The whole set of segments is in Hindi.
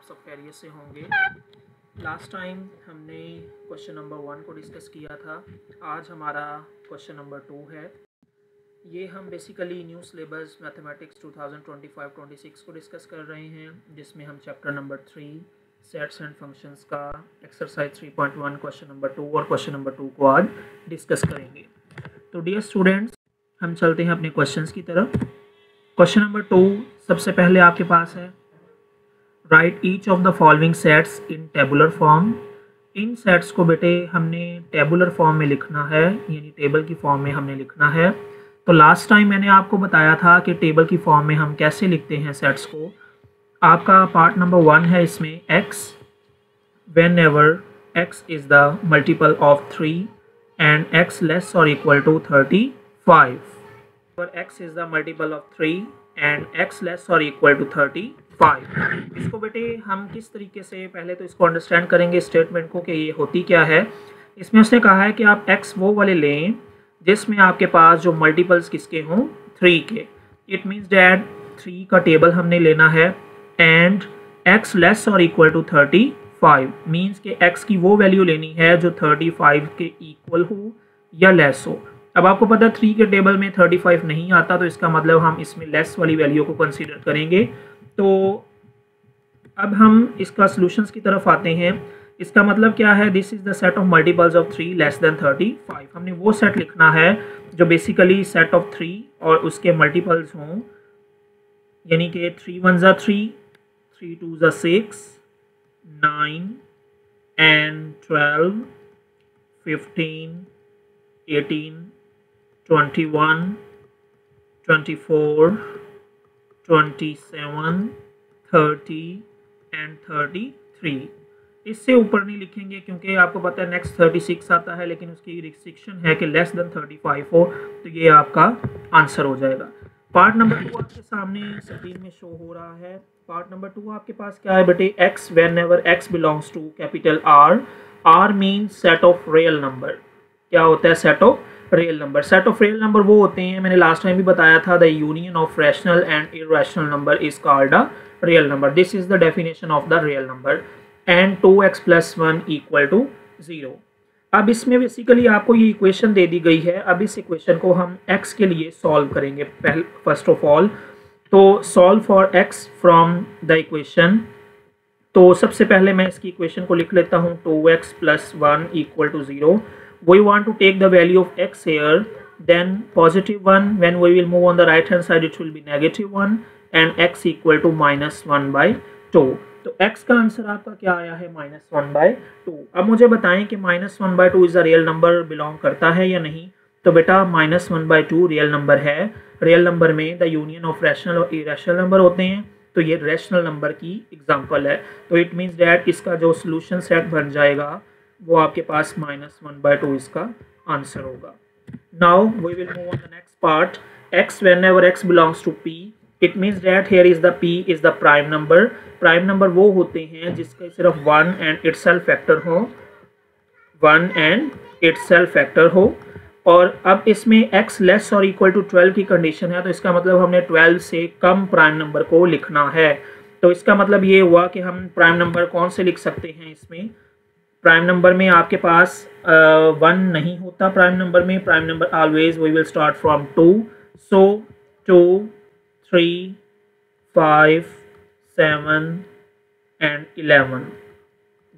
आप सब खैरियत से होंगे। लास्ट टाइम हमने क्वेश्चन नंबर 1 को डिस्कस किया था। आज हमारा क्वेश्चन नंबर 2 है। ये हम बेसिकली न्यू सिलेबस मैथमेटिक्स 2025-26 को डिस्कस कर रहे हैं, जिसमें हम chapter number 3 sets and functions का एक्सरसाइज 3.1 क्वेश्चन नंबर 2 और क्वेश्चन नंबर 2 को आज डिस्कस करेंगे। तो डियर स्टूडेंट्स, हम चलते हैं अपने क्वेश्चंस की तरफ। क्वेश्चन नंबर 2 सबसे पहले आपके पास है, right each of the following sets in tabular form. In sets को बेटे हमने टेबुलर फॉर्म में लिखना है, यानी टेबल की फॉर्म में हमने लिखना है। तो लास्ट टाइम मैंने आपको बताया था कि टेबल की फॉर्म में हम कैसे लिखते हैं सेट्स को। आपका पार्ट नंबर 1 है इसमें, x whenever x is the multiple of 3 and x less और equal to 35। x is the multiple of 3 and x less और इक्वल टू 35। इसको बेटे हम किस तरीके से, पहले तो इसको अंडरस्टैंड करेंगे स्टेटमेंट को कि ये होती क्या है। इसमें उसने कहा है कि आप x वो वाले लें जिसमें आपके पास जो मल्टीपल्स किसके हों, 3 के। इट मीन्स डैट 3 का टेबल हमने लेना है एंड x लेस और इक्वल टू 35 मीन्स कि x की वो वैल्यू लेनी है जो 35 के इक्वल हो या लेस हो। अब आपको पता है 3 के टेबल में 35 नहीं आता, तो इसका मतलब हम इसमें लेस वाली वैल्यू को कंसीडर करेंगे। तो अब हम इसका सॉल्यूशंस की तरफ आते हैं। इसका मतलब क्या है, this is the set of multiples of 3 less than 35। हमने वो सेट लिखना है जो बेसिकली सेट ऑफ 3 और उसके मल्टीपल्स हों, यानी कि 3 1 ज़ा 3, 3 2 ज़ा 6, 9 and 12, 15, 18, 21, 24, 27, 30 and 33। इससे ऊपर नहीं लिखेंगे क्योंकि आपको पता है नेक्स्ट 36 आता है, लेकिन उसकी रिस्ट्रिक्शन है कि लेस देन 35 हो, तो ये आपका आंसर हो जाएगा। पार्ट नंबर 2 आपके सामने स्क्रीन में शो हो रहा है। पार्ट नंबर 2 आपके पास क्या है बेटे, x whenever x belongs to capital R। R means set of real number. क्या होता है set of real number? Set of real number वो होते हैं, मैंने लास्ट टाइम भी बताया था, the union of rational and irrational number is called a real number. This is the definition of the real number. And 2x + 1 equal to 0। अब इसमें बेसिकली आपको ये इक्वेशन दे दी गई है। अब इस इक्वेशन को हम x के लिए सॉल्व करेंगे। फर्स्ट ऑफ ऑल तो solve for x from the equation. तो सबसे पहले मैं इसकी इक्वेशन को लिख लेता हूँ, 2x + 1 equal to 0। We want to take the value of x here, then +1. When we will move on the right hand side, it will be -1 and x equal to -1/2। तो x का आंसर आपका क्या आया है, -1/2। अब मुझे बताएं कि -1/2 is a real number belong करता है या नहीं। तो बेटा -1/2 रियल नंबर है। रियल नंबर में द यूनियन ऑफ रैशनल और इरैशनल नंबर होते हैं, तो ये रैशनल नंबर की एग्जांपल है। तो इट मीन्स डैट इसका जो सोल्यूशन सेट बन जाएगा वो आपके पास -1/2 इसका आंसर होगा। Now we will move on the next part. x whenever x belongs to p, it means that here is the p is the prime number। Prime number वो होते हैं जिसका सिर्फ 1 and itself फैक्टर हो, 1 and itself फैक्टर हो। और अब इसमें x लेस और इक्वल टू 12 की कंडीशन है, तो इसका मतलब हमने 12 से कम प्राइम नंबर को लिखना है। तो इसका मतलब ये हुआ कि हम प्राइम नंबर कौन से लिख सकते हैं। इसमें प्राइम नंबर में आपके पास 1 नहीं होता। प्राइम नंबर में prime number always we will start from 2। So 2, 3, 5, 7 and 11।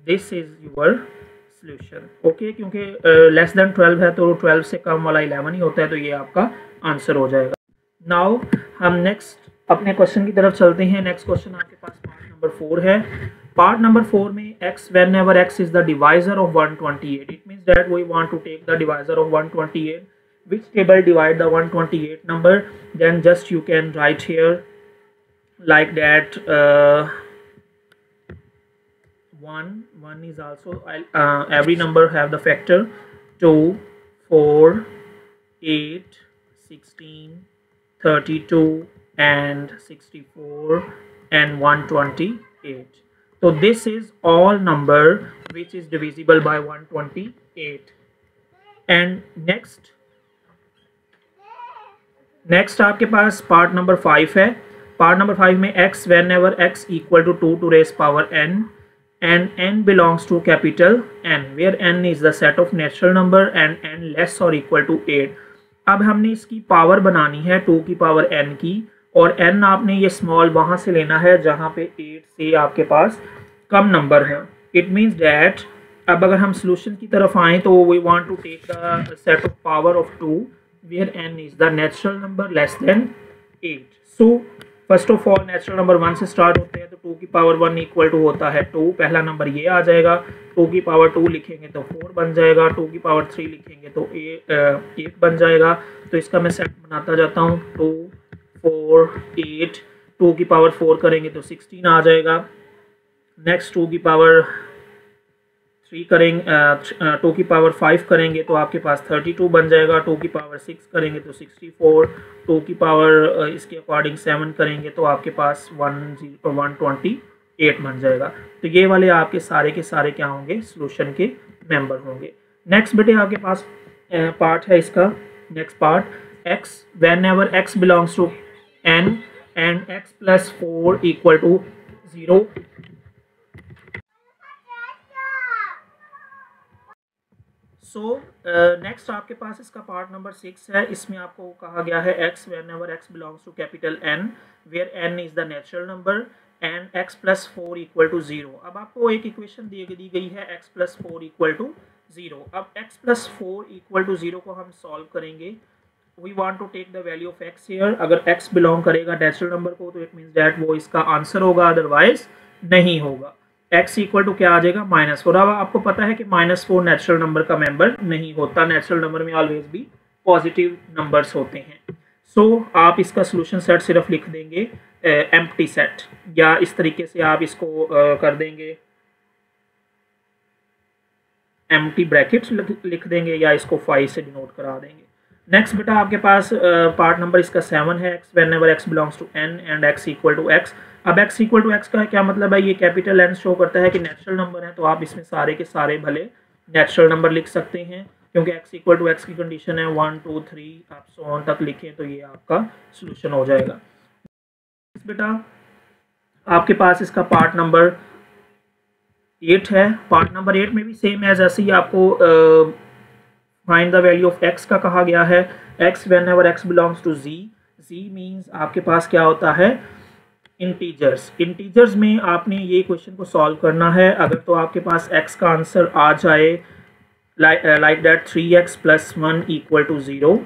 This is your solution. Okay, क्योंकि लेस देन 12 है तो 12 से कम वाला 11 ही होता है, तो ये आपका आंसर हो जाएगा। नाउ हम नेक्स्ट अपने क्वेश्चन की तरफ चलते हैं। नेक्स्ट क्वेश्चन आपके पास पार्ट नंबर 4 है। पार्ट नंबर 4 में x whenever x is the divisor of 128, it means that we want to take the divisor of 128. Which table divide the 128 number? Then just you can write here like that, 1 is also every number have the factor 2, 4, 8, 16, 32 and 64 and 128। So this is all number which is divisible by 128। and next आपके पास पार्ट नंबर 5 है। पार्ट नंबर 5 में x whenever x equal to 2 to raise power n and n belongs to capital N where n is the set of natural number and n less or equal to 8। अब हमने इसकी पावर बनानी है 2 की पावर n की, और n आपने ये स्मॉल वहाँ से लेना है जहाँ पे 8 से आपके पास कम नंबर है। इट मीन्स डैट अब अगर हम सोल्यूशन की तरफ आएँ तो we want to take the set of power of 2 where n is the natural number less than 8। So first of all natural number 1 से स्टार्ट होते हैं, तो 2 की पावर 1 इक्वल टू होता है 2, पहला नंबर ये आ जाएगा। 2 की पावर 2 लिखेंगे तो 4 बन जाएगा, 2 की पावर 3 लिखेंगे तो 8 बन जाएगा। तो इसका मैं सेट बनाता जाता हूँ 2 4 8, 2 की पावर 4 करेंगे तो 16 आ जाएगा। नेक्स्ट 2 की पावर 3 करेंगे, 2 की पावर 5 करेंगे तो आपके पास 32 बन जाएगा। 2 की पावर 6 करेंगे तो 64, 2 की पावर इसके अकॉर्डिंग 7 करेंगे तो आपके पास 128 बन जाएगा। तो ये वाले आपके सारे के सारे क्या होंगे, सोल्यूशन के मेंबर होंगे। नेक्स्ट बेटे आपके पास पार्ट है इसका, next part x whenever x belongs to n and x plus 4 equal to 0। So next आपके पास इसका पार्ट नंबर 6 है। इसमें आपको कहा गया है x whenever x belongs to capital N where n is the natural number and x plus 4 equal to 0। अब आपको एक इक्वेशन दी गई है x plus 4 equal to 0। अब x plus 4 equal to 0 को हम सॉल्व करेंगे। We want to take the value of x here. अगर x बिलोंग करेगा नेचुरल नंबर को तो इट मीन्स दैट वो इसका आंसर होगा, अदरवाइज नहीं होगा। x इक्वल टू क्या आ जाएगा, -4। अब आपको पता है कि -4 नेचुरल नंबर का मेंबर नहीं होता, नेचुरल नंबर में ऑलवेज भी पॉजिटिव नंबर्स होते हैं। सो आप इसका सोल्यूशन सेट सिर्फ लिख देंगे एम्प्टी सेट, या इस तरीके से आप इसको कर देंगे एम्प्टी ब्रैकेट्स लिख देंगे, या इसको 5 से डिनोट करा देंगे। नेक्स्ट बेटा आपके पास पार्ट नंबर इसका 7 है। x whenever x belongs to n and x equal to x। अब x equal to x का क्या मतलब है, ये कैपिटल N शो करता है कि नेचुरल नंबर है, तो आप इसमें सारे के सारे भले नेचुरल नंबर लिख सकते हैं, क्योंकि x equal to x की कंडीशन है 1 2 3 आप सो ऑन तक लिखें तो ये आपका सोल्यूशन हो जाएगा। बेटा आपके पास इसका पार्ट नंबर 8 है। पार्ट नंबर 8 में भी सेम है, जैसे ही आपको find the value of x का कहा गया है। x whenever x belongs to z, z means आपके पास क्या होता है, इंटीजर्स। इंटीजर्स में आपने ये क्वेश्चन को सॉल्व करना है। अगर तो आपके पास x का आंसर आ जाए like that 3x + 1 equal to 0,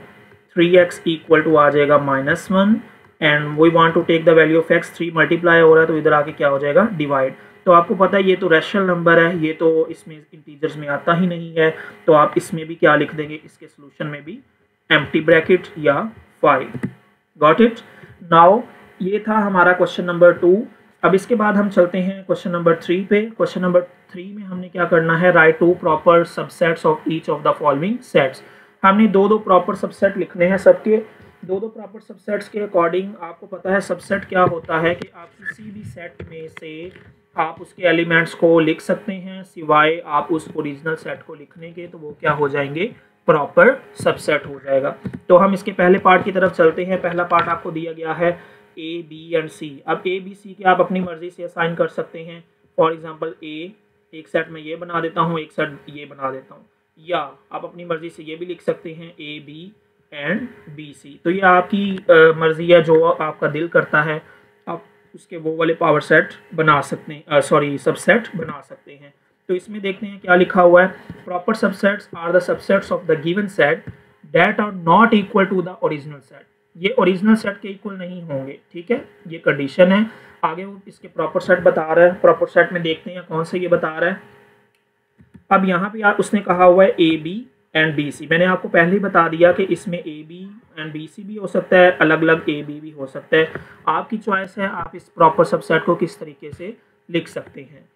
3x equal to आ जाएगा -1 and we want to take the value of x। 3 multiply हो रहा है तो इधर आके क्या हो जाएगा, डिवाइड। तो आपको पता है ये तो रैशनल नंबर है, ये तो इसमें इंटीजर्स में आता ही नहीं है, तो आप इसमें भी क्या लिख देंगे, इसके सोल्यूशन में भी एम्प्टी ब्रैकेट या 5। Got it. नाउ ये था हमारा क्वेश्चन नंबर 2। अब इसके बाद हम चलते हैं क्वेश्चन नंबर 3 पे। क्वेश्चन नंबर 3 में हमने क्या करना है, right 2 proper subsets of each of the following sets. हमने दो प्रॉपर सबसेट लिखने हैं सबके। दो प्रॉपर सबसेट्स के अकॉर्डिंग आपको पता है सबसेट क्या होता है कि आप किसी भी सेट में से आप उसके एलिमेंट्स को लिख सकते हैं, सिवाय आप उस ओरिजिनल सेट को लिखने के, तो वो क्या हो जाएंगे, प्रॉपर सबसेट हो जाएगा। तो हम इसके पहले पार्ट की तरफ चलते हैं। पहला पार्ट आपको दिया गया है A, B एंड C। अब A, B, C के आप अपनी मर्जी से असाइन कर सकते हैं। फॉर एग्जांपल A एक सेट में ये बना देता हूँ, एक सेट ये बना देता हूँ, या आप अपनी मर्जी से ये भी लिख सकते हैं A, B and B, C। तो ये आपकी मर्जी है, जो आपका दिल करता है आप उसके वो वाले पावर सेट बना सकते हैं, सबसेट बना सकते हैं। तो इसमें देखते हैं क्या लिखा हुआ है, proper subsets are the subsets of the given set that are not equal to the original set. ये ओरिजिनल सेट के इक्वल नहीं होंगे, ठीक है, ये कंडीशन है। आगे वो इसके प्रॉपर सेट बता रहा है। प्रॉपर सेट में देखते हैं कौन से ये बता रहा है। अब यहाँ पे उसने कहा हुआ है A, B and B, C। मैंने आपको पहले ही बता दिया कि इसमें A, B and B, C भी हो सकता है, अलग अलग A, B भी हो सकता है। आपकी चॉइस है, आप इस प्रॉपर सबसेट को किस तरीके से लिख सकते हैं,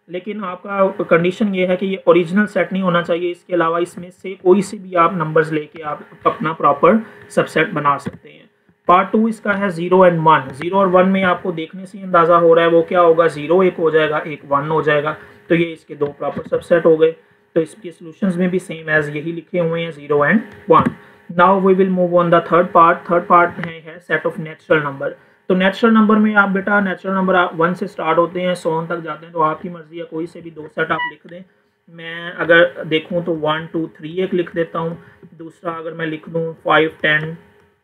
लेकिन आपका कंडीशन ये है कि ये ओरिजिनल सेट नहीं होना चाहिए। इसके अलावा इसमें से कोई से भी आप नंबर्स लेके आप अपना प्रॉपर सबसेट बना सकते हैं। पार्ट 2 इसका है 0 एंड 1। 0 और 1 में आपको देखने से अंदाज़ा हो रहा है वो क्या होगा, 0 एक हो जाएगा, एक 1 हो जाएगा। तो ये इसके दो प्रॉपर सबसेट हो गए। तो इसके सॉल्यूशंस में भी सेम एज यही लिखे हुए हैं, 0 and 1। Now we will move on the third part. Third part है सेट ऑफ नेचुरल नंबर। तो नेचुरल नंबर में आप बेटा नेचुरल नंबर 1 से स्टार्ट होते हैं 100 तक जाते हैं, तो आपकी मर्ज़ी है कोई से भी 2 सेट आप लिख दें। मैं अगर देखूं तो 1 2 3 एक लिख देता हूं, दूसरा अगर मैं लिख दूं 5 10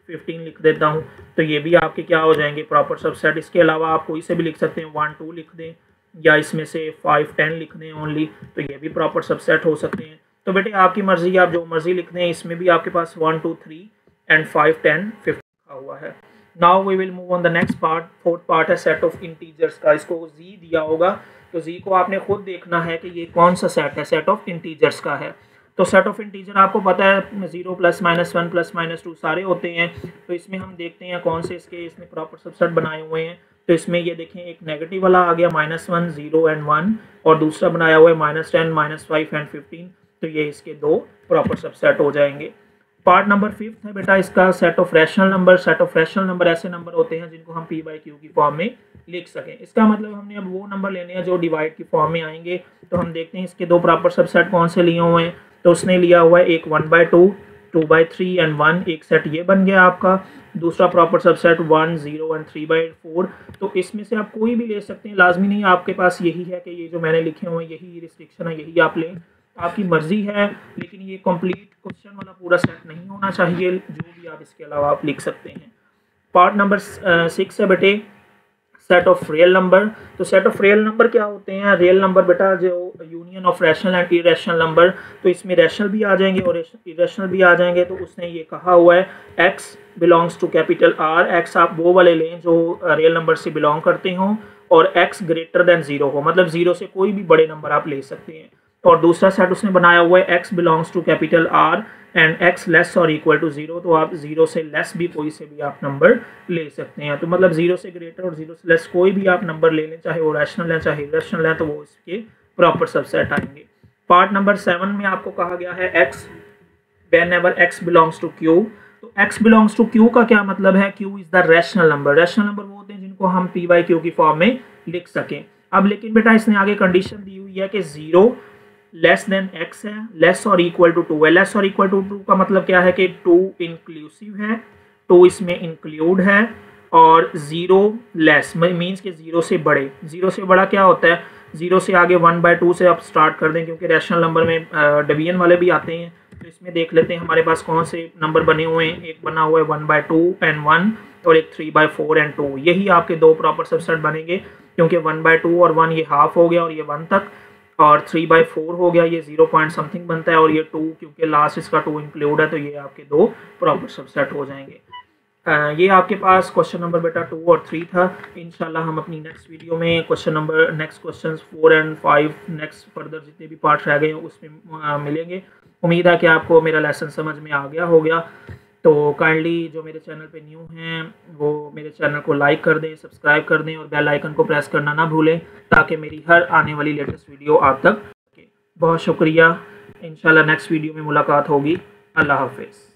15 लिख देता हूं, तो ये भी आपके क्या हो जाएंगे प्रॉपर सबसेट। इसके अलावा आप कोई से भी लिख सकते हैं 1 2 लिख दें, या इसमें से 5 10 लिख दें ओनली, तो ये भी प्रॉपर सबसेट हो सकते हैं। तो बेटे आपकी मर्ज़ी, आप जो मर्ज़ी लिख दें। इसमें भी आपके पास 1 2 3 एंड 5 10 15 लिखा हुआ है। Now we will move on the next part. Fourth part है सेट ऑफ इंटीजर्स का। इसको जी दिया होगा, तो जी को आपने खुद देखना है कि ये कौन सा सेट है, सेट ऑफ इंटीजर्स का है। तो सेट ऑफ इंटीजर आपको पता है 0 + -1 + -2 सारे होते हैं। तो इसमें हम देखते हैं कौन से इसने प्रॉपर सबसेट बनाए हुए हैं। तो इसमें ये देखें एक नेगेटिव वाला आ गया -1 0 एंड 1, और दूसरा बनाया हुआ है -10 -5 एंड 15। तो ये इसके 2 प्रॉपर सबसेट हो जाएंगे। पार्ट नंबर 5 है बेटा इसका set of rational number. Set of rational number ऐसे नंबर होते हैं जिनको हम p/q की फॉर्म में लिख सकें। इसका मतलब हमने अब वो नंबर लेने हैं जो डिवाइड की फॉर्म में आएंगे। तो हम देखते हैं इसके 2 प्रॉपर सबसेट कौन से लिए हुए हैं। तो उसने लिया हुआ है एक 1/2 2/3 एंड 1, एक सेट ये बन गया आपका। दूसरा प्रॉपर सबसेट 1 0 एंड 3/4। तो इसमें से आप कोई भी ले सकते हैं, लाजमी नहीं आपके पास यही है कि ये जो मैंने लिखे हुए हैं यही रिस्ट्रिक्शन है यही आप लें, आपकी मर्जी है। लेकिन ये कंप्लीट क्वेश्चन वाला पूरा सेट नहीं होना चाहिए, जो भी आप इसके अलावा आप लिख सकते हैं। पार्ट नंबर 6 है बेटे सेट ऑफ रियल नंबर। तो सेट ऑफ रियल नंबर क्या होते हैं? रियल नंबर बेटा जो union of rational and irrational number. तो इसमें रैशनल भी आ जाएंगे और इरेशनल भी आ जाएंगे। तो उसने ये कहा हुआ है x belongs to capital R। x आप वो वाले लें जो रियल नंबर से बिलोंग करते हों, और x ग्रेटर देन 0 हो, मतलब 0 से कोई भी बड़े नंबर आप ले सकते हैं। और दूसरा सेट उसने बनाया हुआ है x belongs to capital R and x less और इक्वल टू 0। तो आप 0 से लेस भी कोई से भी आप नंबर ले सकते हैं। तो मतलब 0 से ग्रेटर और 0 से लेस कोई भी आप नंबर ले लें, चाहे वो रैशनल है चाहे इरेशनल है, तो वो इसके प्रॉपर सबसेट आएंगे। पार्ट नंबर 7 में आपको कहा गया है x whenever x belongs to q। तो x belongs to q का क्या मतलब है? q is the rational number. Rational number वो होते हैं जिनको हम p/q की फॉर्म में लिख सकें। अब लेकिन बेटा इसने आगे कंडीशन दी हुई है कि 0 लेस देन x है, लेस और इक्वल टू 2 है। लेस और इक्वल टू 2 का मतलब क्या है कि 2 इंक्लूसिव है, 2 इसमें इंक्लूड है, और 0 लेस मीन्स कि 0 से बड़े। 0 से बड़ा क्या होता है? 0 से आगे 1/2 से आप स्टार्ट कर दें, क्योंकि रैशनल नंबर में डिवीजन वाले भी आते हैं। तो इसमें देख लेते हैं हमारे पास कौन से नंबर बने हुए हैं। एक बना हुआ है 1/2 एंड 1, और एक 3/4 एंड 2। यही आपके 2 प्रॉपर सबसेट बनेंगे, क्योंकि 1/2 और 1 ये हाफ हो गया और ये 1 तक, और 3/4 हो गया ये 0 पॉइंट समथिंग बनता है, और ये 2 क्योंकि लास्ट इसका 2 इंक्लूड है, तो ये आपके 2 प्रॉपर सबसेट हो जाएंगे। ये आपके पास क्वेश्चन नंबर बेटा 2 और 3 था। इंशाल्लाह हम अपनी नेक्स्ट वीडियो में next question 4 and 5 next further जितने भी पार्ट रह गए उसमें मिलेंगे। उम्मीद है कि आपको मेरा लेसन समझ में आ गया होगा। तो काइंडली जो मेरे चैनल पे न्यू हैं वो मेरे चैनल को लाइक कर दें, सब्सक्राइब कर दें, और बेल आइकन को प्रेस करना ना भूलें, ताकि मेरी हर आने वाली लेटेस्ट वीडियो आप तक। बहुत शुक्रिया। इंशाल्लाह नेक्स्ट वीडियो में मुलाकात होगी। अल्लाह हाफिज़।